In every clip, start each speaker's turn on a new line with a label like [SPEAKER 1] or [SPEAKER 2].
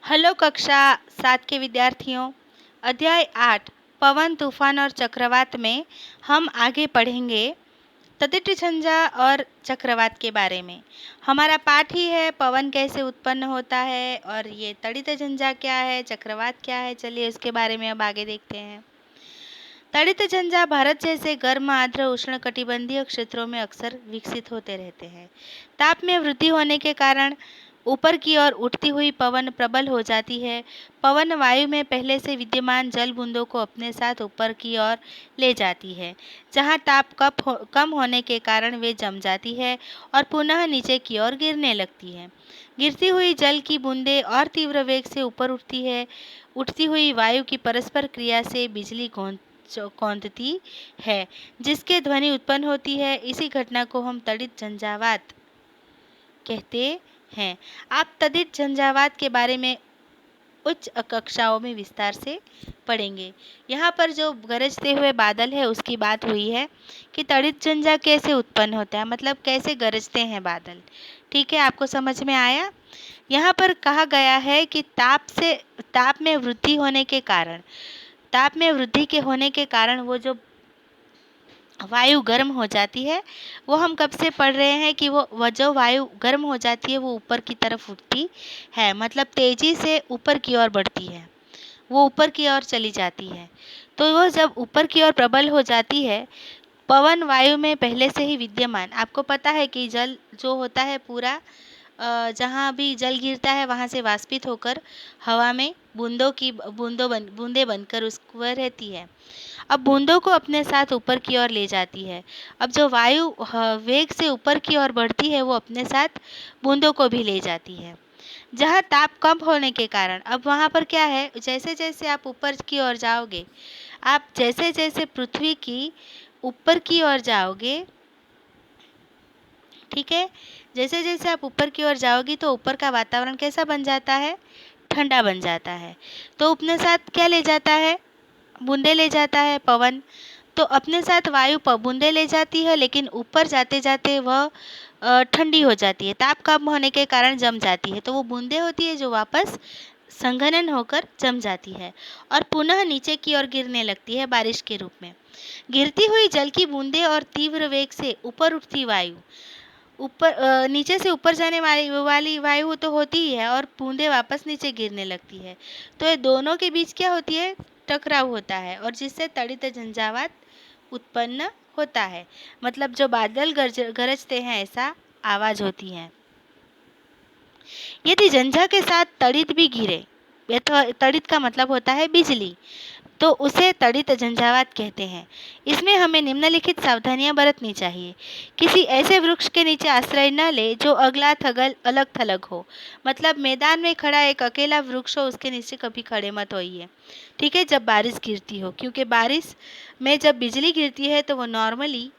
[SPEAKER 1] Hello कक्षा 7 के विद्यार्थियों। अध्याय 8 पवन तूफान और चक्रवात में हम आगे पढ़ेंगे तदित झंझा और चक्रवात के बारे में। हमारा पाठ ही है पवन कैसे उत्पन्न होता है और ये तड़ित झंझा क्या है, चक्रवात क्या है। चलिए उसके बारे में अब आगे देखते हैं। तड़ित झंझा भारत जैसे गर्म आर्द्र उष्णकटिबंधीय क्षेत्रों में अक्सर विकसित होते रहते हैं। ताप में वृद्धि होने के कारण ऊपर की ओर उठती हुई पवन प्रबल हो जाती है। पवन वायु में पहले से विद्यमान जल बूंदों को अपने साथ ऊपर की ओर ले जाती है, जहां ताप कम होने के कारण वे जम जाती है और पुनः नीचे की ओर गिरने लगती है। गिरती हुई जल की बूंदें और तीव्र वेग से ऊपर उठती है। उठती हुई वायु की परस्पर क्रिया से बिजली कौंधती है, जिसके ध्वनि उत्पन्न होती है। इसी घटना को हम तड़ित झंझावात कहते हैं। आप तड़ित झंझावात के बारे में उच्च कक्षाओं में विस्तार से पढ़ेंगे। यहाँ पर जो गरजते हुए बादल है उसकी बात हुई है कि तड़ित झंझा कैसे उत्पन्न होता है, मतलब कैसे गरजते हैं बादल। ठीक है, आपको समझ में आया। यहाँ पर कहा गया है कि ताप में वृद्धि होने के कारण वो जो वायु गर्म हो जाती है, वो हम कब से पढ़ रहे हैं कि वो जो वायु गर्म हो जाती है वो ऊपर की तरफ उठती है, मतलब तेजी से ऊपर की ओर बढ़ती है, वो ऊपर की ओर चली जाती है। तो वो जब ऊपर की ओर प्रबल हो जाती है, पवन वायु में पहले से ही विद्यमान, आपको पता है कि जल जो होता है पूरा जहाँ भी जल गिरता है वहाँ से वाष्पित होकर हवा में बूंदें बनकर उसको रहती है। अब बूंदों को अपने साथ ऊपर की ओर ले जाती है। अब जो वायु वेग से ऊपर की ओर बढ़ती है वो अपने साथ बूंदों को भी ले जाती है। जहाँ ताप कम होने के कारण अब वहाँ पर क्या है, जैसे जैसे आप ऊपर की ओर जाओगे, आप जैसे जैसे पृथ्वी की ऊपर की ओर जाओगे, ठीक है, जैसे जैसे आप ऊपर की ओर जाओगी तो ऊपर का वातावरण कैसा बन जाता है, ठंडा बन जाता है। तो अपने साथ क्या ले जाता है, बूंदे ले जाता है पवन। तो अपने साथ वायु बूंदे ले जाती है, लेकिन ऊपर जाते जाते वह ठंडी हो जाती है, ताप कम होने के कारण जम जाती है। तो वो बूंदे होती है जो वापस संघनन होकर जम जाती है और पुनः नीचे की ओर गिरने लगती है बारिश के रूप में। गिरती हुई जल की बूंदें और तीव्र वेग से ऊपर उठती वायु, नीचे से ऊपर जाने वाली वायु तो होती ही है और बूंदें वापस नीचे गिरने लगती है। तो ये दोनों के बीच क्या होती है, टकराव होता है और जिससे तड़ित झंझावात उत्पन्न होता है। मतलब जो बादल गरजते हैं ऐसा आवाज होती है। यदि झंझा के साथ तड़ित भी गिरे, तड़ित का मतलब होता है बिजली, तो उसे तड़ित झंझावात कहते हैं। इसमें हमें निम्नलिखित सावधानियां बरतनी चाहिए। किसी ऐसे वृक्ष के नीचे आश्रय न ले जो अलग थलग हो, मतलब मैदान में खड़ा एक अकेला वृक्ष हो उसके नीचे कभी खड़े मत होइए, ठीक है, जब बारिश गिरती हो, क्योंकि बारिश में जब बिजली गिरती है तो वो नॉर्मली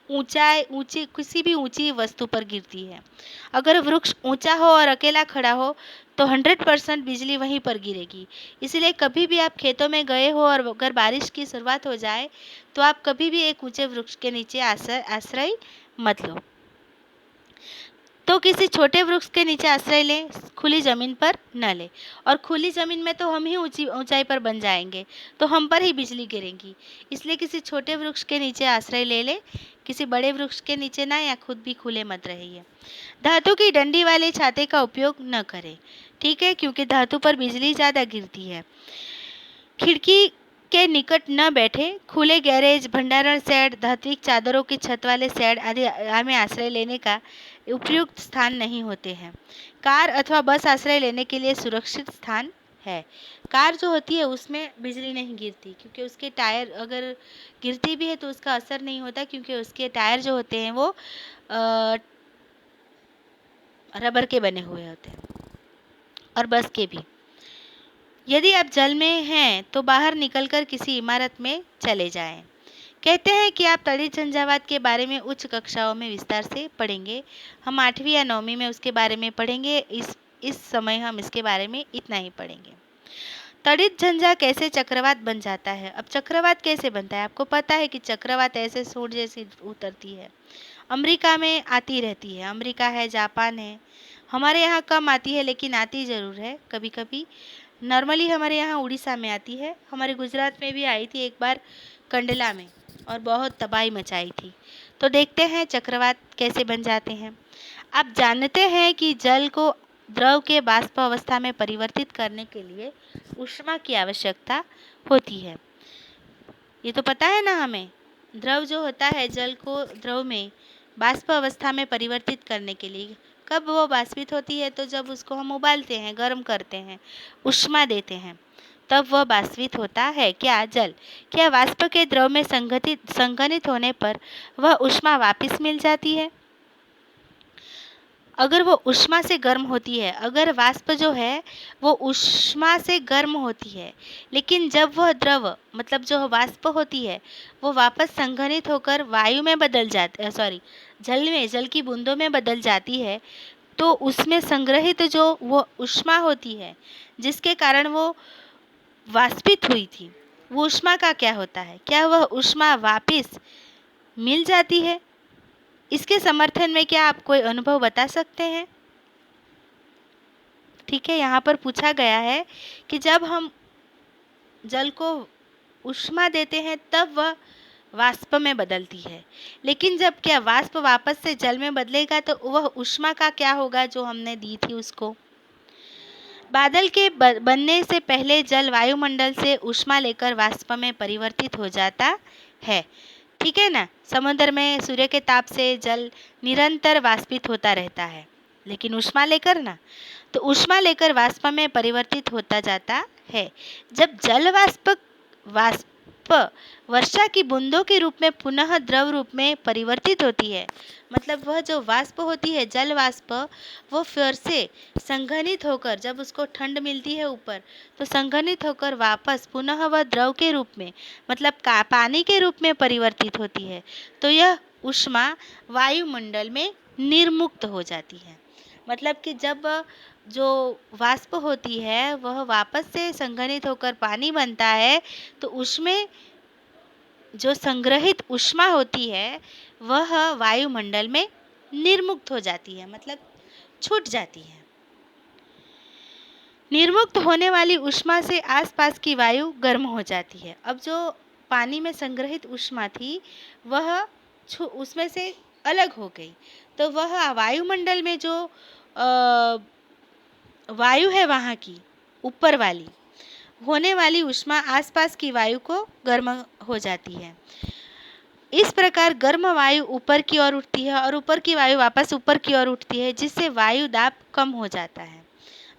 [SPEAKER 1] ऊंची किसी भी ऊंची वस्तु पर गिरती है। अगर वृक्ष ऊंचा हो और अकेला खड़ा हो तो 100% बिजली वहीं पर गिरेगी। इसलिए कभी भी आप खेतों में गए हो और अगर बारिश की शुरुआत हो जाए तो आप कभी भी एक ऊंचे वृक्ष के नीचे आश्रय मत लो। तो किसी छोटे वृक्ष के नीचे आश्रय लें, खुली जमीन पर न ले। और खुली जमीन में तो हम ही ऊंचाई पर बन जाएंगे, तो हम पर ही बिजली गिरेगी। इसलिए किसी छोटे वृक्ष के नीचे आश्रय ले ले, किसी बड़े वृक्ष के नीचे ना, या खुद भी खुले मत रहिए। धातु की डंडी वाले छाते का उपयोग न करें, ठीक है, क्योंकि धातु पर बिजली ज़्यादा गिरती है। खिड़की के निकट न बैठे। खुले गैरेज, भंडारण शेड, धात्विक चादरों की छत वाले शेड आदि में आश्रय लेने का उपयुक्त स्थान नहीं होते हैं। कार अथवा बस आश्रय लेने के लिए सुरक्षित स्थान है। कार जो होती है उसमें बिजली नहीं गिरती, क्योंकि उसके टायर अगर गिरती भी है तो उसका असर नहीं होता, क्योंकि उसके टायर जो होते हैं वो रबर के बने हुए होते हैं, और बस के भी। यदि आप जल में हैं तो बाहर निकलकर किसी इमारत में चले जाएं। कहते हैं कि आप तड़ित झंझावात के बारे में उच्च कक्षाओं में विस्तार से पढ़ेंगे। हम 8वीं या 9वीं में उसके बारे में पढ़ेंगे। इस समय हम इसके बारे में इतना ही पढ़ेंगे। तड़ित झंझा कैसे चक्रवात बन जाता है। अब चक्रवात कैसे बनता है, आपको पता है कि चक्रवात ऐसे सूर्य जैसी उतरती है, अमेरिका में आती रहती है। अमेरिका है, जापान है, हमारे यहाँ कम आती है लेकिन आती ज़रूर है कभी कभी। नॉर्मली हमारे यहाँ उड़ीसा में आती है, हमारे गुजरात में भी आई थी एक बार कंडला में और बहुत तबाही मचाई थी। तो देखते हैं चक्रवात कैसे बन जाते हैं। आप जानते हैं कि जल को द्रव के वाष्प अवस्था में परिवर्तित करने के लिए ऊष्मा की आवश्यकता होती है। ये तो पता है ना हमें। द्रव जो होता है जल को द्रव में वाष्प अवस्था में परिवर्तित करने के लिए कब वो वाष्पित होती है, तो जब उसको हम उबालते हैं, गर्म करते हैं, ऊष्मा देते हैं, तब वह वाष्पित होता है। क्या जल क्या वाष्प के द्रव में संघनित होने पर वह ऊष्मा वापस मिल जाती है? अगर वो ऊष्मा से गर्म होती है, अगर वाष्प जो है वो ऊष्मा से गर्म होती है, लेकिन जब वह द्रव मतलब जो वाष्प होती है वो वापस संघनित होकर वायु में बदल जाती, सॉरी, जल की बूंदों में बदल जाती है, तो उसमें संग्रहित जो वो ऊष्मा होती है जिसके कारण वो वाष्पित हुई थी, वो ऊष्मा का क्या होता है? क्या वह ऊष्मा वापस मिल जाती है? इसके समर्थन में क्या आप कोई अनुभव बता सकते हैं? ठीक है, यहाँ पर पूछा गया है कि जब हम जल को ऊष्मा देते हैं तब वह वाष्प में बदलती है, लेकिन जब क्या वाष्प वापस से जल में बदलेगा तो वह ऊष्मा का क्या होगा जो हमने दी थी उसको? बादल के बनने से पहले जल वायुमंडल से ऊष्मा लेकर वाष्प में परिवर्तित हो जाता है। ठीक है ना। समुद्र में सूर्य के ताप से जल निरंतर वाष्पित होता रहता है, लेकिन ऊष्मा लेकर ना, तो ऊष्मा लेकर वाष्प में परिवर्तित होता जाता है। जब जल वाष्प वर्षा की बूंदों के रूप में पुनः द्रव रूप में परिवर्तित होती है, मतलब वह जो वाष्प होती है जल वाष्प, वो फिर से संघनित होकर, जब उसको ठंड मिलती है ऊपर, तो संघनित होकर वापस पुनः वह द्रव के रूप में मतलब पानी के रूप में परिवर्तित होती है, तो यह ऊष्मा वायुमंडल में निर्मुक्त हो जाती है। मतलब कि जब जो वाष्प होती है वह वापस से संघनित होकर पानी बनता है, तो उसमें जो संग्रहित ऊष्मा होती है वह वायुमंडल में निर्मुक्त हो जाती है, मतलब छूट जाती है। निर्मुक्त होने वाली ऊष्मा से आसपास की वायु गर्म हो जाती है। अब जो पानी में संग्रहित ऊष्मा थी वह उसमें से अलग हो गई, तो वह वायुमंडल में जो वायु है वहाँ की ऊपर वाली होने वाली ऊष्मा आसपास की वायु को गर्म हो जाती है। इस प्रकार गर्म वायु ऊपर की ओर उठती है और ऊपर की वायु वापस ऊपर की ओर उठती है, जिससे वायु दाब कम हो जाता है।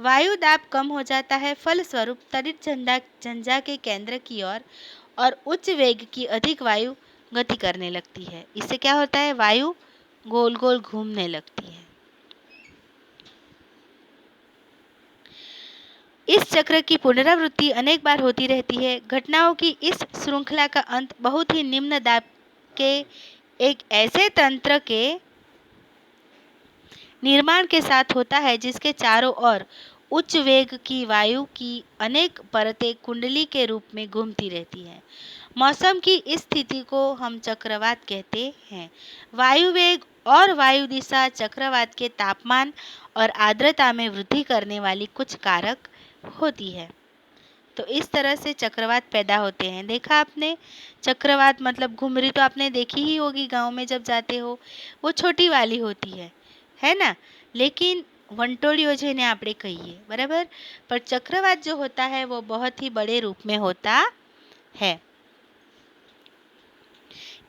[SPEAKER 1] वायु दाब कम हो जाता है, फलस्वरूप तड़ित झंझा के केंद्र की ओर और उच्च वेग की अधिक वायु गति करने लगती है। इससे क्या होता है? वायु गोल गोल घूमने लगती है। इस चक्र की पुनरावृत्ति अनेक बार होती रहती है। घटनाओं की इस श्रृंखला का अंत बहुत ही निम्न दाब के एक ऐसे तंत्र के निर्माण के साथ होता है जिसके चारों ओर उच्च वेग की वायु की अनेक परतें कुंडली के रूप में घूमती रहती हैं। मौसम की इस स्थिति को हम चक्रवात कहते हैं। वायु वेग और वायु दिशा चक्रवात के तापमान और आर्द्रता में वृद्धि करने वाली कुछ कारक होती है। तो इस तरह से चक्रवात पैदा होते हैं। देखा आपने? चक्रवात मतलब घुमरी तो आपने देखी ही होगी गांव में जब जाते हो, वो छोटी वाली होती है ना, लेकिन वंटोड़ियो जेने આપણે कहिए, बराबर, पर चक्रवात जो होता है वो बहुत ही बड़े रूप में होता है।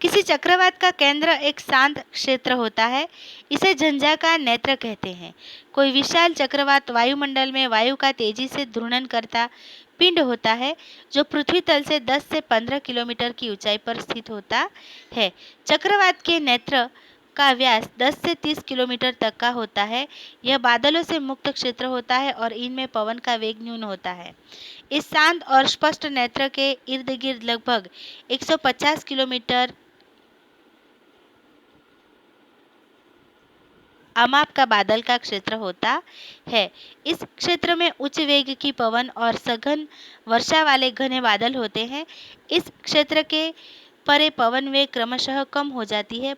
[SPEAKER 1] किसी चक्रवात का केंद्र एक शांत क्षेत्र होता है, इसे झंझा का नेत्र कहते हैं। कोई विशाल चक्रवात वायुमंडल में वायु का तेजी से घूर्णन करता पिंड होता है, जो पृथ्वी तल से 10 से 15 किलोमीटर की ऊंचाई पर स्थित होता है। चक्रवात के नेत्र का व्यास 10 से 30 किलोमीटर तक का होता है। यह बादलों से मुक्त क्षेत्र होता है और इनमें पवन का वेग न्यून होता है। इस शांत और स्पष्ट नेत्र के इर्द गिर्द लगभग 150 किलोमीटर अमाप का बादल का क्षेत्र होता है। इस क्षेत्र में उच्च वेग की पवन और सघन वर्षा वाले घने बादल होते हैं। इस क्षेत्र के परे पवन वेग क्रमशः कम हो जाती है,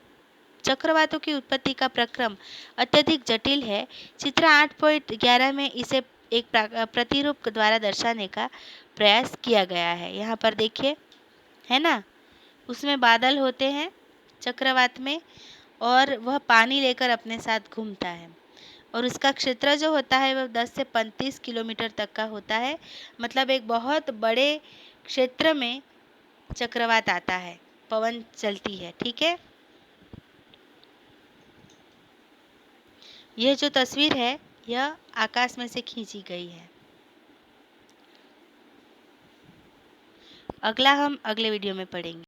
[SPEAKER 1] चक्रवातों की उत्पत्ति का क्रम अत्यधिक जटिल है। चित्र 8.11 में इसे एक प्रतिरूप द्वारा दर्शाने का प्रयास किया गया है। यहाँ पर देखिए, है ना, उसमें बादल होते हैं चक्रवात में, और वह पानी लेकर अपने साथ घूमता है, और उसका क्षेत्र जो होता है वह 10 से 35 किलोमीटर तक का होता है। मतलब एक बहुत बड़े क्षेत्र में चक्रवात आता है, पवन चलती है। ठीक है, यह जो तस्वीर है यह आकाश में से खींची गई है। अगला हम अगले वीडियो में पढ़ेंगे।